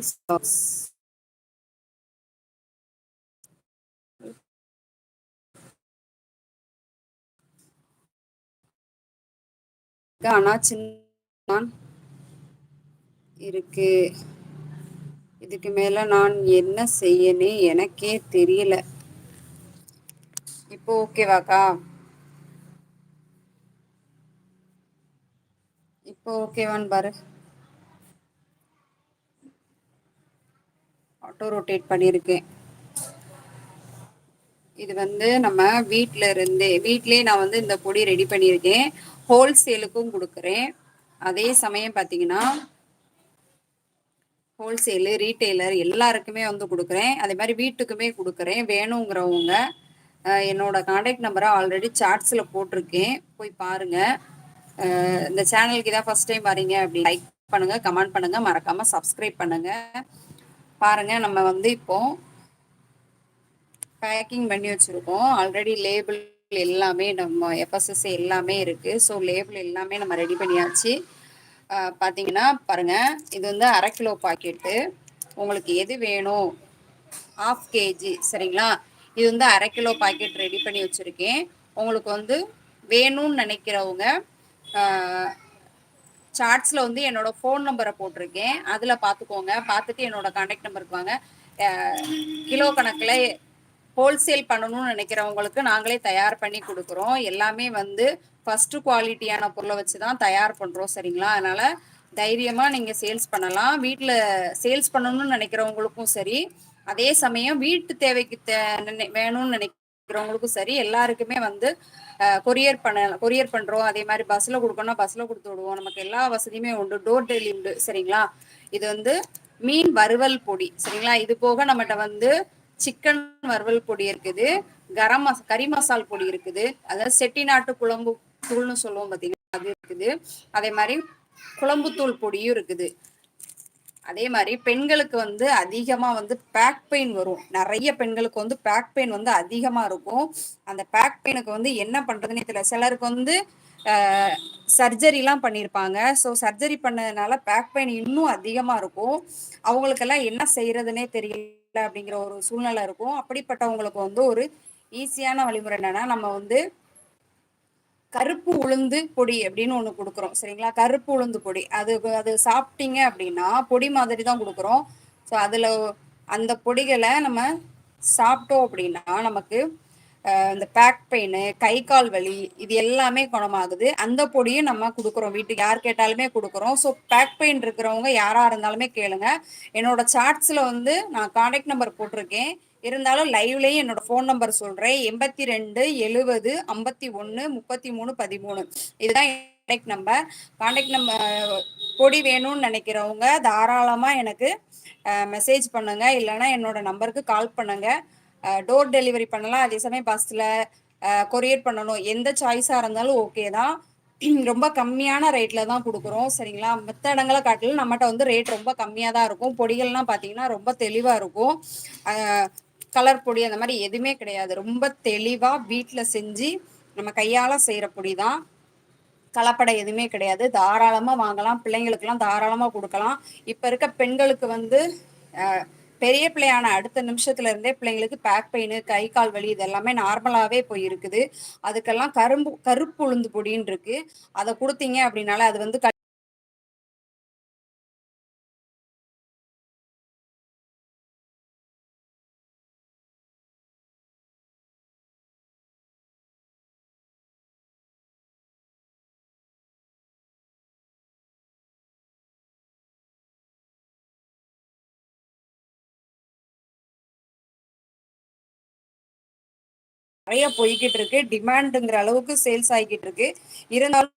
Stocks. ஆனா சின்ன இருக்கு. இதுக்கு மேல நான் என்ன செய்யனே எனக்கே தெரியல. இப்போ ஓகேவாக்கா? இப்போ ஓகேவான்னு பாரு. ஆட்டோ ரொட்டேட் பண்ணியிருக்கேன். இது வந்து நம்ம வீட்டிலேயே நான் வந்து இந்த பொடி ரெடி பண்ணியிருக்கேன். ஹோல்சேலுக்கும் கொடுக்குறேன். அதே சமயம் பார்த்தீங்கன்னா ஹோல்சேலு ரீட்டெய்லர் எல்லாருக்குமே வந்து கொடுக்குறேன். அதே மாதிரி வீட்டுக்குமே கொடுக்குறேன். வேணுங்கிறவங்க என்னோட கான்டாக்ட் நம்பரை ஆல்ரெடி சாட்ஸில் போட்டிருக்கேன், போய் பாருங்க. இந்த சேனலுக்கு இதான் ஃபர்ஸ்ட் டைம் வரீங்க அப்படி லைக் பண்ணுங்க, கமெண்ட் பண்ணுங்க, மறக்காம சப்ஸ்கிரைப் பண்ணுங்க. பாருங்க, நம்ம வந்து இப்போ பேக்கிங் பண்ணி வச்சிருக்கோம். ஆல்ரெடி லேபிள் எல்லாமே நம்ம எஃப்எஸ்எஸ்ஐ எல்லாமே இருக்கு. ஸோ லேபிள் எல்லாமே நம்ம ரெடி பண்ணியாச்சு. பார்த்தீங்கன்னா பாருங்க, இது வந்து 1/2 கிலோ பாக்கெட்டு. உங்களுக்கு எது வேணும்? 1/2 கேஜி சரிங்களா? இது வந்து 1/2 கிலோ பாக்கெட் ரெடி பண்ணி வச்சிருக்கேன். உங்களுக்கு வந்து வேணும்னு நினைக்கிறவங்க சார்ட்ஸில் வந்து என்னோட ஃபோன் நம்பரை போட்டிருக்கேன், அதில் பார்த்துக்கோங்க. பார்த்துட்டு என்னோட கான்டாக்ட் நம்பருக்கு வாங்க. கிலோ கணக்கில் ஹோல்சேல் பண்ணணும்னு நினைக்கிறவங்களுக்கு நாங்களே தயார் பண்ணி கொடுக்குறோம். எல்லாமே வந்து ஃபஸ்ட்டு குவாலிட்டியான பொருளை வச்சு தான் தயார் பண்ணுறோம் சரிங்களா? அதனால் தைரியமாக நீங்கள் சேல்ஸ் பண்ணலாம். வீட்டில் சேல்ஸ் பண்ணணும்னு நினைக்கிறவங்களுக்கும் சரி, அதே சமயம் வீட்டு தேவைக்கு வேணும்னு நினைக்கிறவங்களுக்கும் சரி, எல்லாருக்குமே வந்து கொரியர் பண்ணுறோம். அதே மாதிரி பஸ்ஸில் கொடுக்கணும்னா பஸ்ஸில் கொடுத்து விடுவோம். நமக்கு எல்லா வசதியுமே உண்டு. டோர் டெலிவரி உண்டு சரிங்களா? இது வந்து மீன் வறுவல் பொடி சரிங்களா? இது போக நம்மகிட்ட வந்து சிக்கன் வறுவல் பொடி இருக்குது, கறி மசால் பொடி இருக்குது, அதாவது செட்டிநாட்டு குழம்பு தூள்னு சொல்லுவோம் பார்த்தீங்கன்னா அது இருக்குது. அதே மாதிரி குழம்புத்தூள் பொடியும் இருக்குது. அதே மாதிரி பெண்களுக்கு வந்து அதிகமாக வந்து பேக் பெயின் வரும். நிறைய பெண்களுக்கு வந்து பேக் பெயின் வந்து அதிகமாக இருக்கும். அந்த பேக் பெயினுக்கு வந்து என்ன பண்ணுறதுன்னே தெரியல. சிலருக்கு வந்து சர்ஜரிலாம் பண்ணியிருப்பாங்க. ஸோ சர்ஜரி பண்ணதுனால பேக் பெயின் இன்னும் அதிகமாக இருக்கும். அவங்களுக்கெல்லாம் என்ன செய்கிறதுனே தெரியல அப்படிங்கிற ஒரு சூழ்நிலை இருக்கும். அப்படிப்பட்டவங்களுக்கு வந்து ஒரு ஈஸியான வழிமுறை என்னென்னா, நம்ம வந்து கருப்பு உளுந்து பொடி அப்படின்னு ஒன்று கொடுக்குறோம் சரிங்களா? கருப்பு உளுந்து பொடி அது சாப்பிட்டீங்க அப்படின்னா பொடி மாதிரி தான் கொடுக்குறோம். ஸோ அதில் அந்த பொடிகளை நம்ம சாப்பிட்டோம் அப்படின்னா நமக்கு இந்த பேக் பெயின், கை கால் வலி இது எல்லாமே குணமாகுது. அந்த பொடியும் நம்ம கொடுக்குறோம், வீட்டுக்கு யார் கேட்டாலுமே கொடுக்குறோம். ஸோ பேக் பெயின் இருக்கிறவங்க யாராக இருந்தாலுமே கேளுங்க. என்னோட சாட்ஸில் வந்து நான் கான்டாக்ட் நம்பர் போட்டிருக்கேன். இருந்தாலும் லைவ்லேயும் என்னோட ஃபோன் நம்பர் சொல்கிறேன், 82 70 51 33 13. இதுதான் கான்டாக்ட் நம்பர். கான்டாக்ட் நம்பர் பொடி வேணும்னு நினைக்கிறவங்க தாராளமாக எனக்கு மெசேஜ் பண்ணுங்க, இல்லைன்னா என்னோட நம்பருக்கு கால் பண்ணுங்க. டோர் டெலிவரி பண்ணலாம். அதே சமயம் பஸ்ஸில் கொரியர் பண்ணணும், எந்த சாய்ஸாக இருந்தாலும் ஓகே தான். ரொம்ப கம்மியான ரேட்டில் தான் கொடுக்குறோம் சரிங்களா? மற்ற இடங்களை காட்டிலும் நம்மகிட்ட வந்து ரேட் ரொம்ப கம்மியாக தான் இருக்கும். பொடிகள்லாம் பார்த்தீங்கன்னா ரொம்ப தெளிவாக இருக்கும். கலர் பொடி அந்த மாதிரி எதுவுமே கிடையாது. ரொம்ப தெளிவாக வீட்டில் செஞ்சு நம்ம கையால் செய்கிற பொடி தான். கலப்படை எதுவுமே கிடையாது. தாராளமாக வாங்கலாம், பிள்ளைங்களுக்கெல்லாம் தாராளமாக கொடுக்கலாம். இப்போ இருக்க பெண்களுக்கு வந்து பெரிய பிள்ளையான அடுத்த நிமிஷத்துல இருந்தே பிள்ளைங்களுக்கு பேக் பெயின், கை கால் வலி இது எல்லாமே நார்மலாகவே போய் இருக்குது. அதுக்கெல்லாம் கருப்பு உளுந்து பொடின்னு இருக்கு. அதை கொடுத்தீங்க அப்படின்னால அது வந்து நிறைய போய்கிட்டு இருக்கு. டிமாண்டுங்கிற அளவுக்கு சேல்ஸ் ஆகிக்கிட்டு இருக்கு. இருந்தாலும்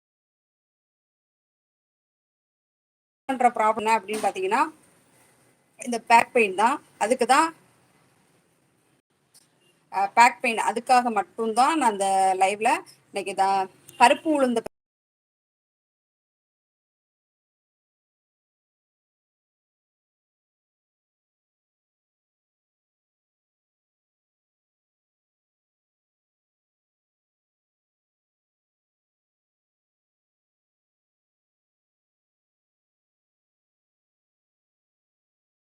பண்ற ப்ராப்ளம் என்ன அப்படின்னு பார்த்தீங்கன்னா இந்த பேக் பெயின் தான். அதுக்கு தான் பேக் பெயின், அதுக்காக மட்டும்தான் நான் அந்த லைவ்ல இன்னைக்கு தான் கருப்பு உளுந்து